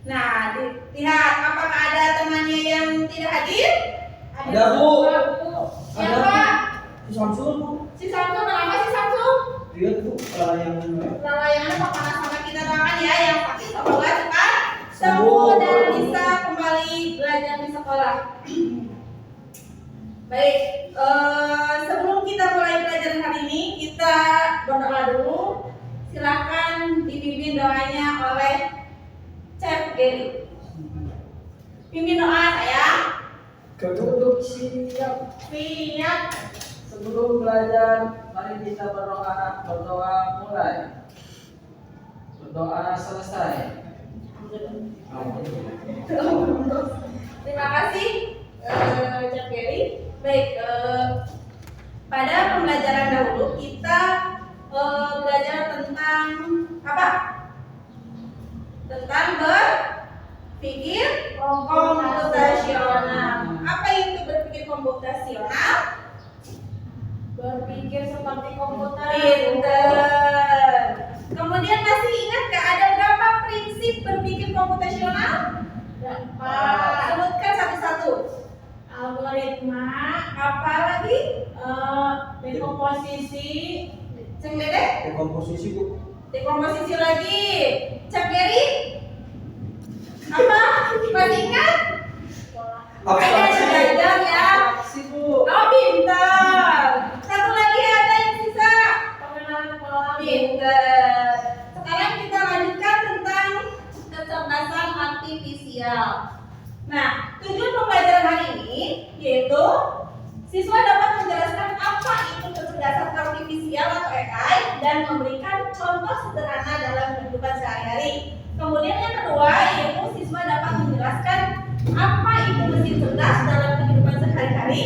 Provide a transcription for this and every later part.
Nah, lihat apakah ada temannya yang tidak hadir? Ada, Bu. Siapa? Si Samsul, Bu. Si Samsul, kenapa si Samsul? Lihat, Bu, Layangan paparan sama kita doakan ya, yang pasti semoga cepat sembuh dan bisa kembali belajar di sekolah. Baik, sebelum kita mulai pelajaran hari ini, kita berdoa dulu. Silahkan dipimpin doanya oleh Chef Gary. Pimpin doa saya. Duduk siap. Siap. Sebelum belajar, mari kita berdoa mulai. Berdoa selesai. Terima kasih Chef Gary. Baik, pada pembelajaran dahulu kita belajar tentang apa? Tentang berpikir komputasional. Apa itu berpikir komputasional? Berpikir seperti komputer. Pinter. Kemudian masih ingat gak ada berapa prinsip berpikir komputasional? Berapa? Sebutkan satu-satu. Algoritma. Apa lagi? Dekomposisi. Ceng Dede? Dekomposisi, Bu. Dekomposisi lagi. Cek Gary? Apa? Masih ingat? Abstraksi. Belajar ya. Abstraksi, Bu. Oh, pintar. Satu lagi ada yang sisa. Pengenalan pola. Pintar. Sekarang kita lanjutkan tentang kecerdasan artifisial. Nah, tujuan pembelajaran hari ini yaitu siswa dapat menjelaskan apa itu kecerdasan artifisial atau AI dan memberikan contoh sederhana dalam kehidupan sehari-hari. Kemudian yang kedua yaitu siswa dapat menjelaskan apa itu mesin cerdas dalam kehidupan sehari-hari.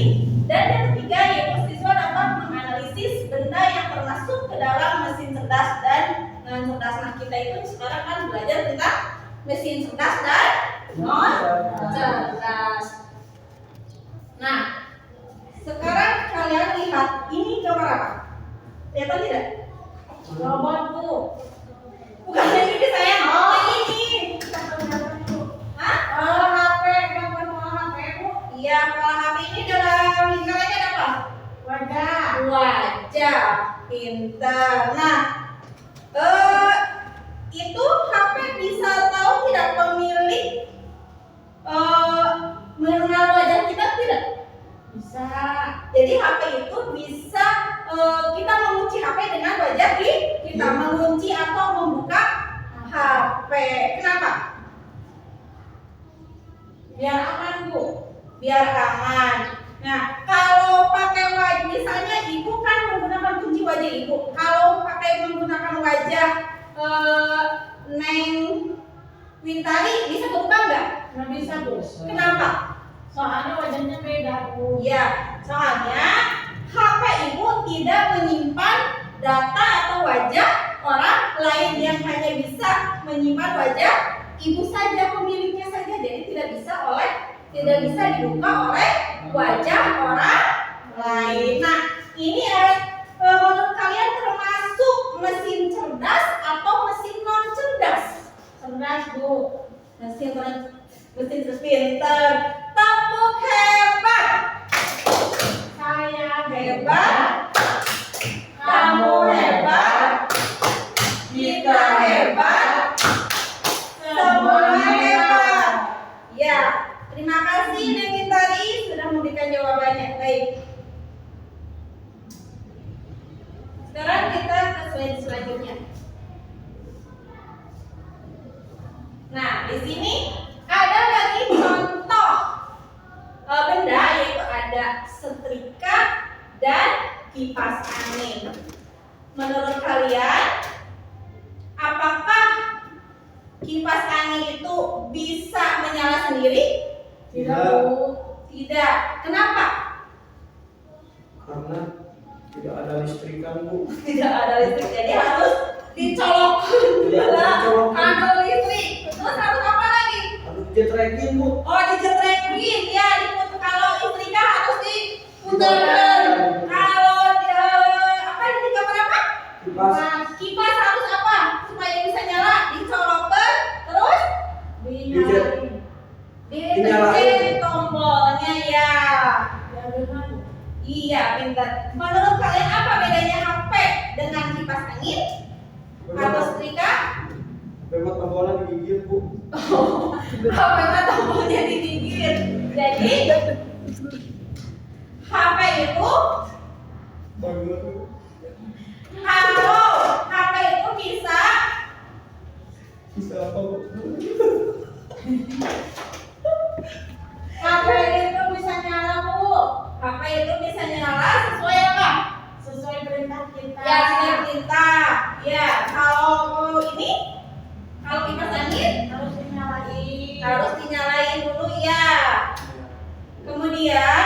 Dan yang ketiga yaitu siswa dapat menganalisis benda yang termasuk ke dalam mesin cerdas dan non cerdas. Nah, kita itu sekarang kan belajar tentang mesin cerdas dan non cerdas. Nah, sekarang kalian lihat ini gambar apa? Lihat tidak? Robot, Bu. Bukan yang ini sayang. Oh, ini. Hah? HP, gambar pola HP, Bu. Iya, pola HP ini dalam lingkarannya ada apa? Wajah. Wajah. Pintar. Nah, itu HP bisa tahu tidak pemilik mengenal wajah kita tidak? Bisa. Jadi HP itu bisa kita mengunci HP dengan wajah kita mengunci atau membuka HP. Kenapa? Biar aman, Bu. Biar aman. Nah, kalau pakai wajah, misalnya ibu kan menggunakan kunci wajah ibu. Kalau pakai menggunakan wajah Neng Wintari bisa kebuka nggak? Nggak bisa, Bu. Kenapa? Soalnya wajahnya beda, Bu. Ya, soalnya HP ibu tidak menyimpan data atau wajah orang lain, yang hanya bisa menyimpan wajah ibu saja, pemiliknya saja. Jadi tidak bisa dibuka oleh wajah orang lain. Nah, ini menurut kalian termasuk mesin cerdas atau mesin non cerdas? Cerdas, Bu. Mesin pinter. Tepuk hebat. Saya hebat. Kamu hebat. Kita hebat. Semua hebat. Ya, terima kasih Neng Intari sudah memberikan jawabannya. Baik. Sekarang kita ke slide selanjutnya. Nah, di sini ada lagi contoh benda, yaitu ada setrika dan kipas angin. Menurut kalian, apakah kipas angin itu bisa menyala sendiri? Tidak. Tidak. Kenapa? Karena tidak ada listrikan, Bu. Tidak ada listrik, jadi harus dicolokkan dalam kabel listrik. Terus harus apa lagi? Harus dijetrekin, Bu. Oh, dijetrekin ya, diputar. Kalau listriknya harus diputarkan. Kalau apa ini gambar apa? Kipas. Kipas harus apa? Supaya bisa nyala, dicolokkan terus Iya, pintar. Menurut kalian apa bedanya HP dengan kipas angin atau setrika? Remote tombolnya digigit, Bu. HP mah tombolnya digigit. Jadi HP itu Bagus. kalau HP itu bisa Apa, Bu? HP itu bisa nyala, Bu. HP itu bisa nyala sesuai apa? Sesuai perintah kita. Ya, sesuai perintah. Ya, kalau ini kalau kipas angin Harus dinyalain. harus dinyalain dulu ya. Kemudian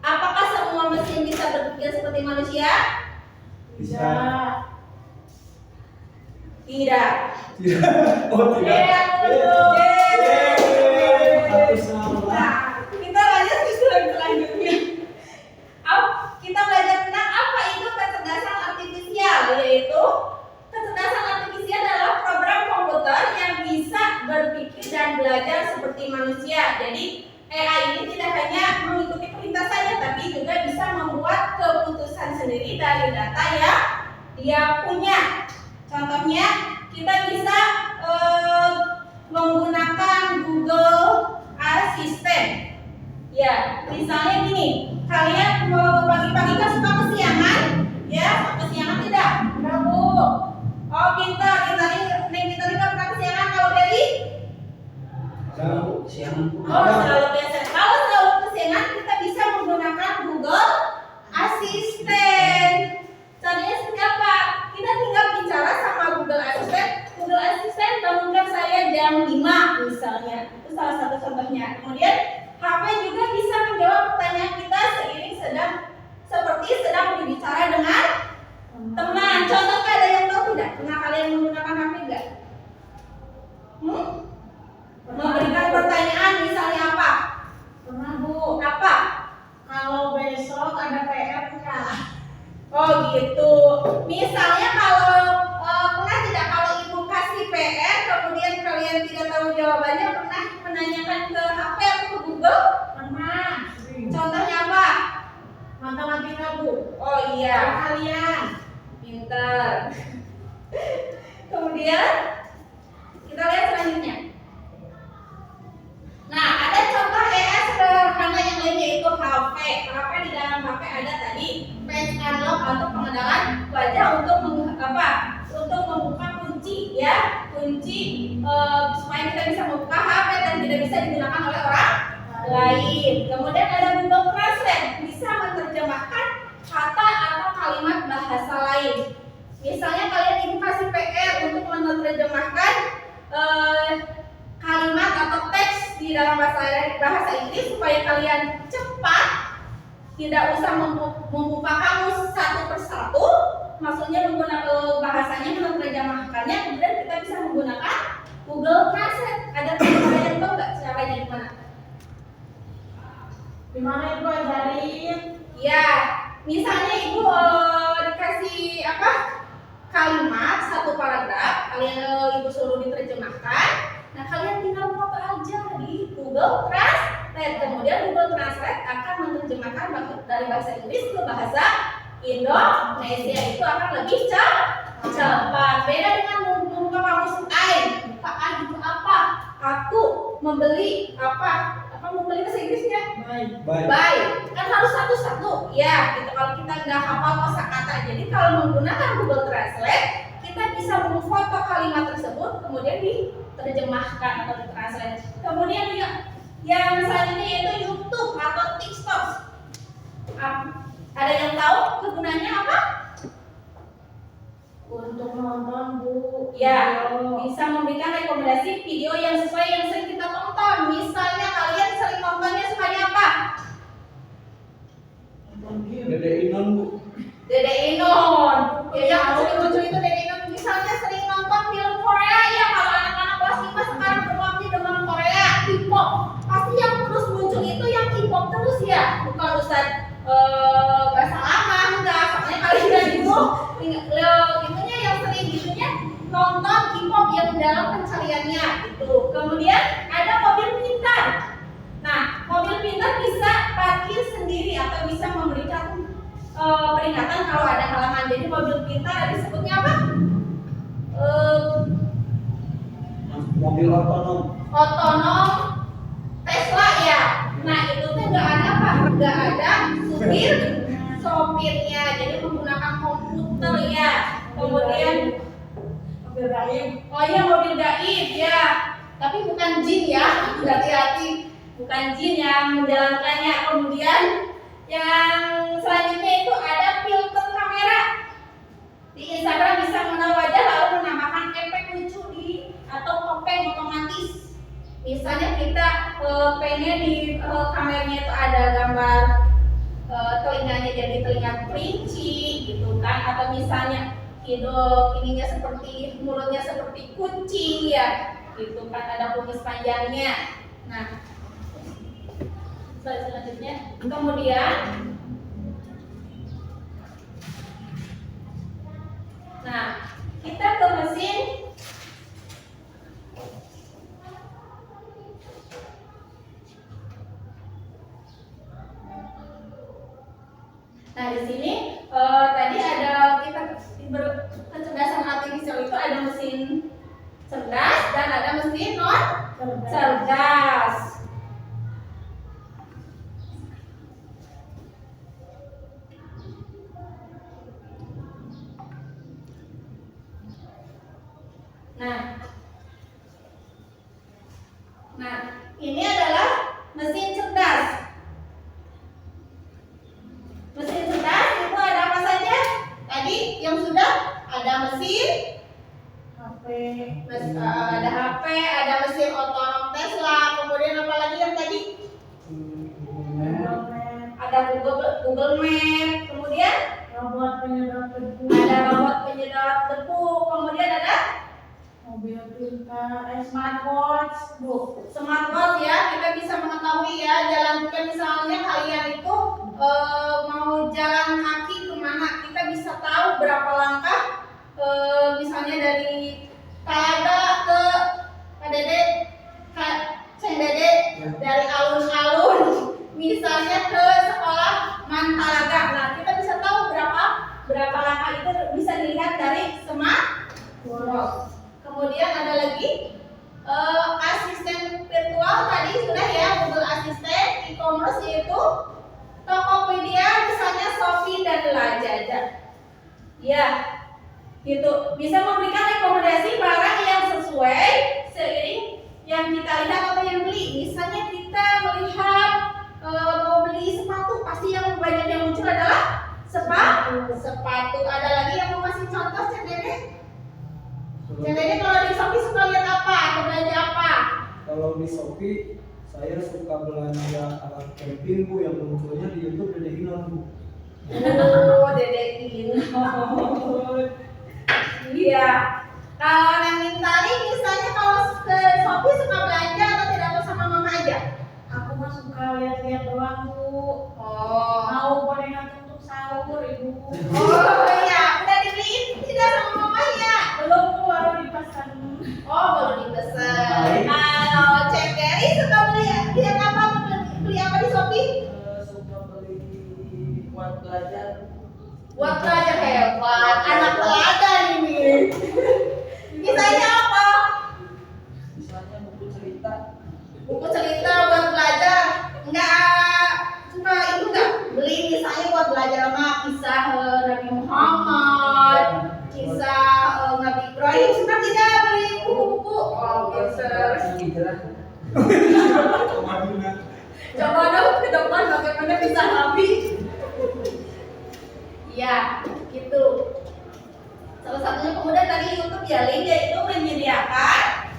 apakah semua mesin bisa berpikir seperti manusia? Bisa. Tidak. Tidak. Oh, tidak. Satu sama. Nah, kita lanjut ke slide selanjutnya. Kita belajar tentang apa itu kecerdasan artifisial, yaitu kecerdasan artifisial adalah program komputer yang bisa berpikir dan belajar seperti manusia. Jadi AI ini tidak hanya mengikuti perintah saja, tapi juga bisa membuat keputusan sendiri dari data yang dia punya. Contohnya, kita bisa menggunakan Google Assistant. Ya, misalnya gini, kalian mau pagi-pagi kan suka kesiangan? Ya, suka kesiangan tidak? Enggak, Bu. Oh, pintar, kita ini nggak pernah kesiangan. Kalau dari Ada, Bu. Siang. oh, selalu biasa. Kalau selalu kesiangan, kita bisa menggunakan Google Assistant. Caranya seperti apa? Kita tinggal bicara sama Google Assistant. Google Assistant, bangunkan saya jam 5 misalnya. Itu salah satu contohnya. Kemudian HP juga bisa menjawab pertanyaan kita seiring seperti sedang berbicara dengan teman. Contohnya ada yang tahu tidak? Pernah kalian menggunakan HP enggak? Memberikan pertanyaan misalnya apa? Pernah, Bu. Apa? Kalau besok ada PR enggak? Oh gitu. Misalnya kalau pernah tidak kalau ibu kasih PR kemudian kalian tidak tahu jawabannya, pernah menanyakan ke HP atau ke Google? Pernah. Contohnya apa? Matematika, Bu. Oh iya, Kalian. pintar. Kemudian kita lihat selanjutnya. Nah, ada contoh AI sederhana yang lain yaitu HP. HP di dalam HP ada tadi face unlock atau pengenalan wajah untuk untuk membuka kunci ya, kunci supaya kita bisa membuka HP dan tidak bisa digunakan oleh orang lain. Kemudian ada Google Translate, bisa menerjemahkan kata atau kalimat bahasa lain. Misalnya kalian ibu kasih PR untuk menerjemahkan kalimat atau teks di dalam bahasa Inggris supaya kalian cepat, tidak usah membuka kamus satu persatu, maksudnya menggunakan bahasanya, menerjemahkannya, kemudian kita bisa menggunakan Google Translate. Ada yang tahu nggak caranya gimana? Gimana, Ibu ajarin? Ya, misalnya ibu dikasih kalimat satu paragraf, kalian ibu suruh diterjemahkan. Nah, kalian tinggal foto aja di Google Translate. Kemudian Google Translate akan menerjemahkan dari bahasa Inggris ke bahasa Indonesia. Itu akan lebih cepat. Beda dengan membuka kamus I. Buka A itu apa? Aku membeli apa? Membeli bahasa Inggrisnya? Buy. Kan harus satu-satu. Ya, gitu. Kalau kita nggak hafal kosakata, jadi kalau menggunakan Google Translate, kita bisa memfoto kalimat tersebut, kemudian diterjemahkan atau ditranslate. Kemudian yang selanjutnya yaitu YouTube atau TikTok. Ada yang tahu kegunaannya apa? Untuk nonton, Bu. Ya, bisa memberikan rekomendasi video yang sesuai yang sering kita tonton. Misalnya kalian sering nontonnya sukanya apa? Dede Inon, Bu. Dede Inon. Ya, yang lucu-lucu itu Dede Inon. Misalnya sering nonton film Korea ya, kalau anak-anak kelas 5 sekarang bermain dengan Korea, K-pop. Pasti yang terus muncul itu yang K-pop terus ya, bukan urusan bahasa lama enggak. Soalnya kalian dulu itunya yang sering gitunya nonton K-pop yang dalam pencariannya itu. Kemudian ada mobil pintar. pintar bisa parkir sendiri atau bisa memberikan peringatan kalau ada halangan. Jadi mobil pintar disebutnya apa? Mobil otonom. Otonom Tesla ya. Nah itu tuh nggak ada apa? Nggak ada sopirnya. Jadi menggunakan komputer ya. Kemudian Mobil gaib. oh iya mobil gaib ya. Tapi bukan jin ya. Hati-hati. Bukan jin yang menjalankannya. Kemudian yang selanjutnya itu ada filter kamera. Di Instagram bisa mengenal wajah lalu menambahkan efek lucu atau topeng otomatis. Misalnya kita pengen di kameranya itu ada gambar telinganya jadi telinga kelinci gitu kan, atau misalnya ininya seperti mulutnya seperti kucing ya gitu kan, ada kumis panjangnya. Nah selanjutnya kemudian kita ke mesin. Nah di sini tadi ada kita kecerdasan artifisial itu ada mesin cerdas dan ada mesin non cerdas. Nah ini adalah mesin cerdas. Mesin cerdas itu ada apa saja? Tadi yang sudah ada mesin HP. ada HP, ada mesin otonom Tesla, kemudian apa lagi yang tadi? Ada Google Map, kemudian Robot penyedot debu. ada robot penyedot debu, kemudian ada Mobil pintar. Smartwatch. smartwatch ya. Kita bisa mengetahui ya jalan kita, misalnya kalian itu mau jalan kaki kemana, kita bisa tahu berapa langkah, misalnya dari Talaga ke Kadede, Ceng Dede, dari alun-alun misalnya ke sekolah Mantalaga. Nah kita bisa tahu berapa langkah, itu bisa dilihat dari smartwatch. Kemudian ada lagi asisten virtual, tadi sudah ya, Google Assistant. E-commerce yaitu Tokopedia, misalnya Shopee dan Lazada. Ya, gitu. Bisa memberikan rekomendasi barang yang sesuai seiring yang kita lihat atau yang beli. Misalnya kita melihat mau beli sepatu, pasti yang banyak yang muncul adalah sepatu. Ada lagi yang mau kasih contoh, Cek Dede? Cek Dede kalau di Shopee suka lihat apa atau belanja apa? Kalau di Shopee saya suka belanja alat camping Bu, yang munculnya di YouTube Dede Inon Bu. Oh, Dede Inon. Iya. Kalau yang Mintari misalnya kalau ke Shopee suka belanja atau tidak, atau sama mama aja? Aku mah suka lihat-lihat doang Bu. Oh. Mau gorengan untuk sahur Ibu. Oh iya, udah dibeliin tidak sama mamanya? Belum Bu, baru dipesan. Oh, baru dipesan. Kalau Cek Gary suka lihat apa? Beli apa di Shopee? Suka beli buat belajar. Buat belajar hebat, anak teladan ini. Misalnya apa? Misalnya buku cerita. Buku cerita buat belajar. Enggak suka itu enggak? Beli misalnya buat belajar sama kisah Nabi Muhammad, kisah Nabi Ibrahim. Suka tidak beli buku-buku? Oh, pinter. Coba dong ke depan bagaimana kisah Nabi. Ya, gitu. Salah satunya kemudian tadi YouTube ya, link yaitu menyediakan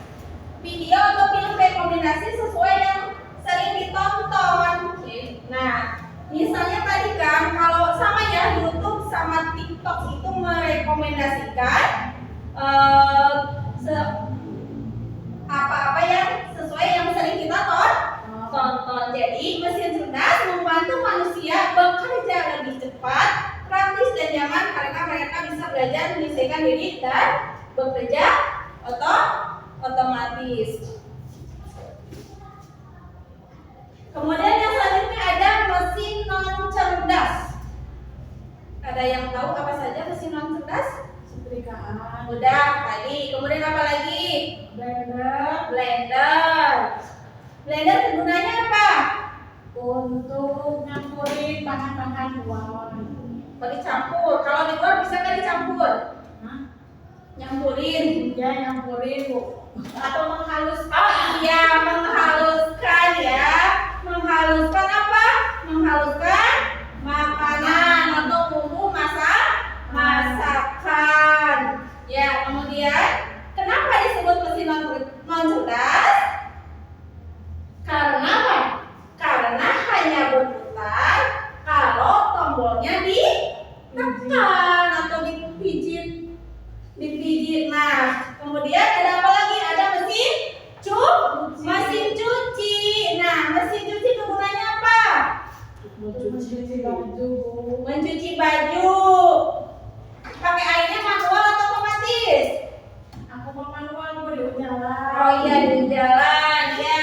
video atau film rekomendasi sesuai yang sering ditonton. Nah, misalnya tadi kan kalau sama ya YouTube sama TikTok itu merekomendasikan apa-apa yang sesuai yang sering kita tonton. Jadi mesin cerdas membantu manusia bekerja lebih cepat, praktis dan nyaman karena mereka bisa belajar menyelesaikan diri dan bekerja otomatis. Kemudian yang selanjutnya ada mesin non cerdas. Ada yang tahu apa saja mesin non cerdas? Setrikaan, Udah tadi. Kemudian apa lagi? blender, Blender. Blender gunanya apa? untuk nyampurin bahan-bahan luar. Kalau dicampur. Kalau di luar bisa nggak dicampur? Hah? Nyampurin. Ya nyampurin Bu. Atau menghaluskan. Oh iya, menghaluskan ya. Menghaluskan apa? Menghaluskan makanan atau bumbu masakan. Ya, kemudian kenapa disebut mesin non cerdas? Karena apa? Karena hanya berputar kalau tombolnya ditekan atau dipijit. Nah, kemudian ada apa lagi? Ada mesin cuci. Nah, mesin cuci kegunaannya apa? Mencuci baju. Mencuci baju. Pakai airnya manual atau otomatis? Aku mau manual Bu di jalan. Oh iya, di jalan ya.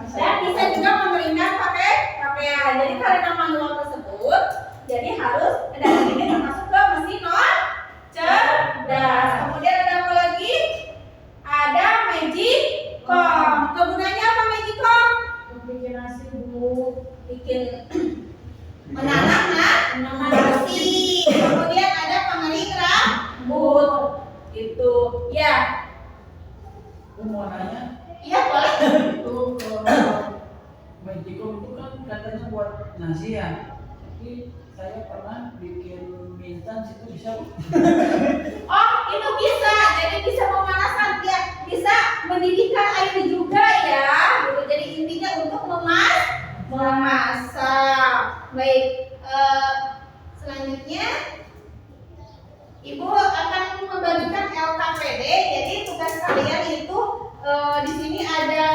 Dan bisa juga mengeringkan pakai pakaian. Jadi karena manual tersebut, jadi harus ini termasuk ke mesin non cerdas. Kemudian ada apa lagi? Ada Magicom. Kegunaannya apa Magicom? Untuk bikin nasi Bu. Bikin menanam nasi. Kemudian ada pengering rambut. Gitu. Ya. Aku mau nanya, Iya boleh. itu kalau Magicom itu kan katanya buat nasi ya, tapi saya pernah bikin mie instan situ bisa. Oh, itu bisa. Jadi bisa memanaskan dia, bisa mendidihkan air juga ya. Gitu. Jadi intinya untuk memasak. Baik, selanjutnya Ibu akan membagikan LKPD. Jadi tugas kalian itu di sini ada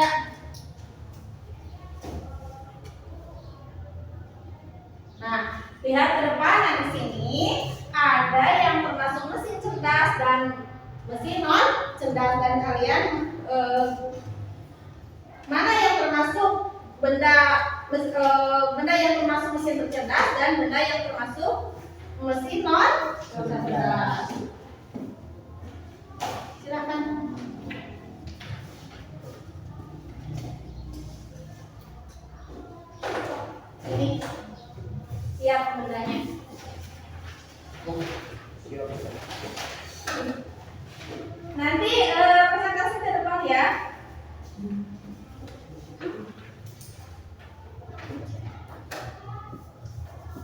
lihat ke depan. Nah, di sini ada yang termasuk mesin cerdas dan mesin non cerdas, dan kalian mana yang termasuk benda yang termasuk mesin cerdas dan benda yang termasuk mesin non cerdas. Silakan. Ini siap bendanya. Nanti presentasi ke depan ya.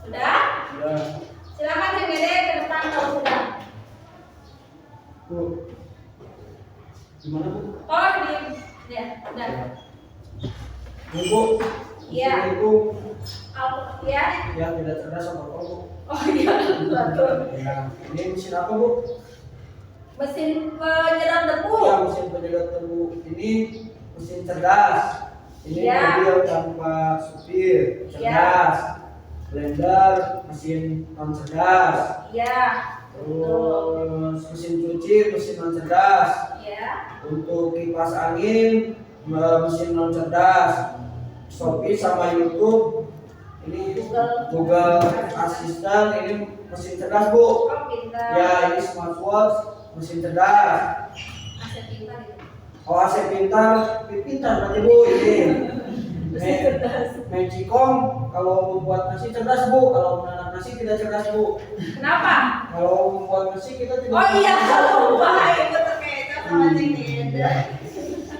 Udah? Ya, Silakan CGD ke depan kalau sudah. Bu. Gimana Bu? Oh, di ya, udah. Bu. Iya. Assalamualaikum. Ya. Ya, tidak cerdas apa apa Bu? Oh iya, betul. Ya, ini mesin apa Bu? Mesin penyedot debu. Ya, mesin penyedot debu. Ini mesin cerdas. Ini Ya. mobil tanpa supir, cerdas. Blender, mesin non cerdas. Iya. Terus mesin cuci, mesin non cerdas. Iya. Untuk kipas angin, mesin non cerdas. Shopee sama YouTube. Ini Google Assistant, ini mesin cerdas Bu. Oh, pintar. Ya, ini smartwatch, mesin cerdas. Aset pintar itu. Oh, AC pintar, pintar berarti Bu ini. Mesin cerdas. Magicom kalau membuat nasi cerdas Bu, kalau menanam nasi tidak cerdas Bu. Kenapa? Kalau membuat nasi kita tidak. Oh iya, cerdas, Bu. lupa itu terkait sama CGD.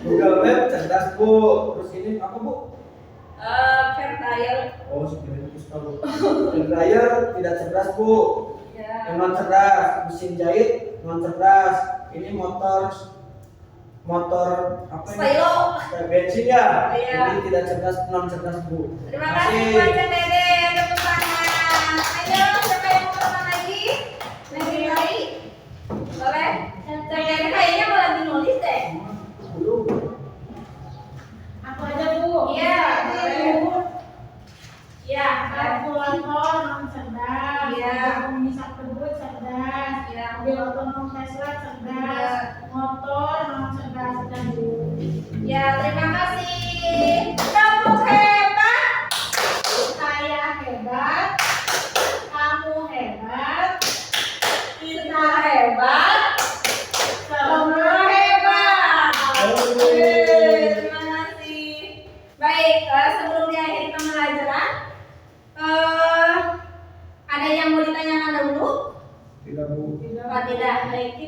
Google Web cerdas Bu. Terus ini apa Bu? Fair trial. Oh, sebenarnya itu Bu. Dryer tidak cerdas Bu. Ya. Yang non cerdas, mesin jahit non cerdas. Ini motor apa ini? Stylo. Bensin ya. Iya. Ini tidak cerdas, non cerdas Bu. Terima kasih buat CGD. Tepuk tangan. Ayo, siapa yang mau teman lagi? Lagi? Boleh? CGD kayaknya mau lagi nulis deh. Belum. Aku aja Bu. Iya, boleh. Bu. Ya, Kalkulator non cerdas. Iya. Pemisah kebut cerdas. Iya. Mobil otonom Tesla cerdas. Motor non cerdas dan Bu. ya, terima kasih. Tepuk hebat.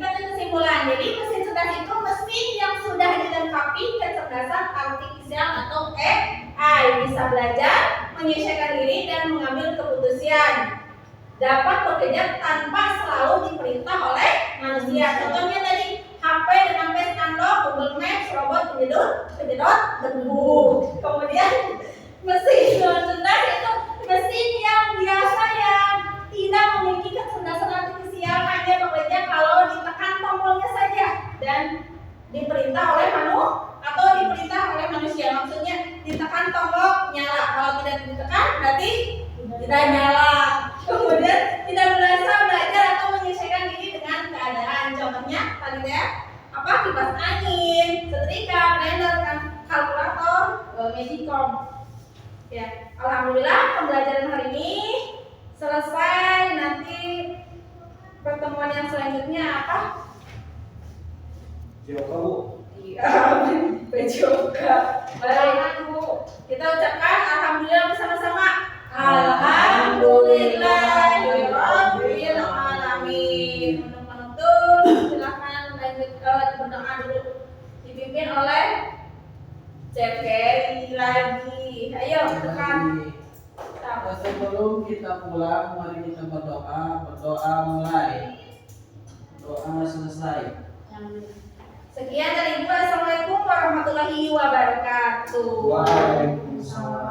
kita ke kesimpulan. Jadi mesin cerdas itu mesin yang sudah dilengkapi kecerdasan artifisial atau AI, bisa belajar, menyesuaikan diri dan mengambil keputusan. Dapat bekerja tanpa selalu diperintah oleh manusia. Contohnya tadi HP dengan face unlock, Google Maps, robot penyedot debu. Kemudian mesin cerdas itu mesin yang biasa yang tidak memiliki kecerdasan artifisial, hanya bekerja kalau ditekan tombolnya saja dan diperintah oleh atau diperintah oleh manusia. Maksudnya ditekan tombol nyala, kalau tidak ditekan berarti tidak nyala. Kemudian tidak belajar atau menyesuaikan diri dengan keadaan. Contohnya tadi ya, kipas angin, setrika, blender, kalkulator, magicom. Ya, alhamdulillah pembelajaran hari ini selesai. Nanti pertemuan yang selanjutnya apa? Joko Bu. Iya, Bejoka. Baik Bu, kita ucapkan alhamdulillah bersama-sama. Alhamdulillahirabbil alamin. Untuk penutup silakan lanjut berdoa dulu. Dipimpin oleh Cekeri lagi. Ayo tekan. Sebelum kita pulang, mari kita berdoa. Berdoa mulai. Doa selesai. Sekian dari Ibu. Assalamualaikum warahmatullahi wabarakatuh. Waalaikumsalam.